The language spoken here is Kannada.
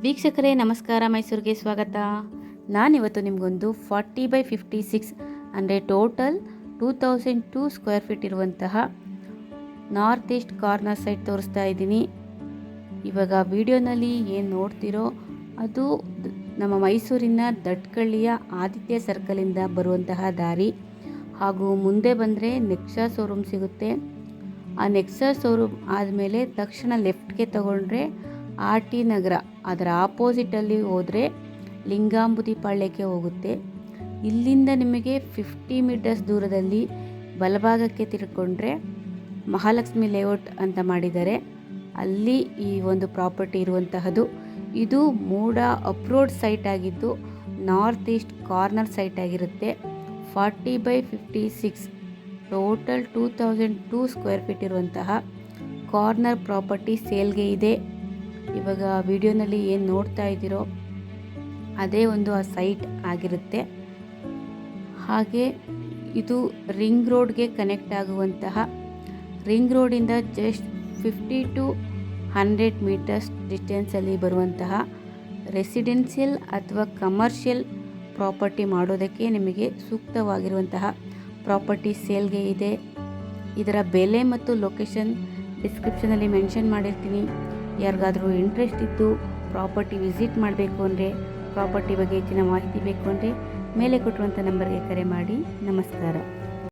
ವೀಕ್ಷಕರೇ ನಮಸ್ಕಾರ, ಮೈಸೂರಿಗೆ ಸ್ವಾಗತ. ನಾನಿವತ್ತು ನಿಮಗೊಂದು 40/56 ಅಂದರೆ ಟೋಟಲ್ 2002 ಸ್ಕ್ವೇರ್ ಫೀಟ್ ಇರುವಂತಹ ನಾರ್ತ್ ಈಸ್ಟ್ ಕಾರ್ನರ್ ಸೈಟ್ ತೋರಿಸ್ತಾ ಇದ್ದೀನಿ. ಇವಾಗ ವಿಡಿಯೋನಲ್ಲಿ ಏನು ನೋಡ್ತಿರೋ ಅದು ನಮ್ಮ ಮೈಸೂರಿನ ದಟ್ಕಳ್ಳಿಯ ಆದಿತ್ಯ ಸರ್ಕಲಿಂದ ಬರುವಂತಹ ದಾರಿ. ಹಾಗೂ ಮುಂದೆ ಬಂದರೆ ನೆಕ್ಸಾ ಶೋರೂಮ್ ಸಿಗುತ್ತೆ. ಆ ನೆಕ್ಸಾ ಶೋರೂಮ್ ಆದಮೇಲೆ ತಕ್ಷಣ ಲೆಫ್ಟ್ಗೆ ತಗೊಂಡ್ರೆ ಆರ್ ಟಿ ನಗರ, ಅದರ ಆಪೋಸಿಟಲ್ಲಿ ಹೋದರೆ ಲಿಂಗಾಂಬುದಿ ಪಾಳ್ಯಕ್ಕೆ ಹೋಗುತ್ತೆ. ಇಲ್ಲಿಂದ ನಿಮಗೆ 50 ಮೀಟರ್ಸ್ ದೂರದಲ್ಲಿ ಬಲಭಾಗಕ್ಕೆ ತಿರ್ಕೊಂಡ್ರೆ ಮಹಾಲಕ್ಷ್ಮಿ ಲೇಔಟ್ ಅಂತ ಮಾಡಿದ್ದಾರೆ. ಅಲ್ಲಿ ಈ ಒಂದು ಪ್ರಾಪರ್ಟಿ ಇರುವಂತಹದ್ದು. ಇದು ಮೂಡ ಅಪ್ರೋಡ್ ಸೈಟ್ ಆಗಿದ್ದು ನಾರ್ತ್ ಈಸ್ಟ್ ಕಾರ್ನರ್ ಸೈಟ್ ಆಗಿರುತ್ತೆ. 40/56 ಟೋಟಲ್ 2002 ಸ್ಕ್ವೇರ್ ಫೀಟ್ ಇರುವಂತಹ ಕಾರ್ನರ್ ಪ್ರಾಪರ್ಟಿ ಸೇಲ್ಗೆ ಇದೆ. ಇವಾಗ ವಿಡಿಯೋನಲ್ಲಿ ಏನು ನೋಡ್ತಾ ಇದ್ದೀರೋ ಅದೇ ಒಂದು ಆ ಸೈಟ್ ಆಗಿರುತ್ತೆ. ಹಾಗೆ ಇದು ರಿಂಗ್ ರೋಡ್ಗೆ ಕನೆಕ್ಟ್ ಆಗುವಂತಹ, ರಿಂಗ್ ರೋಡಿಂದ ಜಸ್ಟ್ 50 to 100 ಮೀಟರ್ಸ್ ಡಿಸ್ಟೆನ್ಸಲ್ಲಿ ಬರುವಂತಹ ರೆಸಿಡೆನ್ಷಿಯಲ್ ಅಥವಾ ಕಮರ್ಷಿಯಲ್ ಪ್ರಾಪರ್ಟಿ ಮಾಡೋದಕ್ಕೆ ನಿಮಗೆ ಸೂಕ್ತವಾಗಿರುವಂತಹ ಪ್ರಾಪರ್ಟಿ ಸೇಲ್ಗೆ ಇದೆ. ಇದರ ಬೆಲೆ ಮತ್ತು ಲೊಕೇಶನ್ ಡಿಸ್ಕ್ರಿಪ್ಷನಲ್ಲಿ ಮೆನ್ಷನ್ ಮಾಡಿರ್ತೀನಿ. ಯಾರಿಗಾದರೂ ಇಂಟ್ರೆಸ್ಟ್ ಇದ್ದು ಪ್ರಾಪರ್ಟಿ ವಿಸಿಟ್ ಮಾಡಬೇಕು ಅಂದರೆ, ಪ್ರಾಪರ್ಟಿ ಬಗ್ಗೆ ಹೆಚ್ಚಿನ ಮಾಹಿತಿ ಬೇಕು ಅಂದರೆ ಮೇಲೆ ಕೊಟ್ಟಿರುವಂಥ ನಂಬರ್ಗೆ ಕರೆ ಮಾಡಿ. ನಮಸ್ಕಾರ.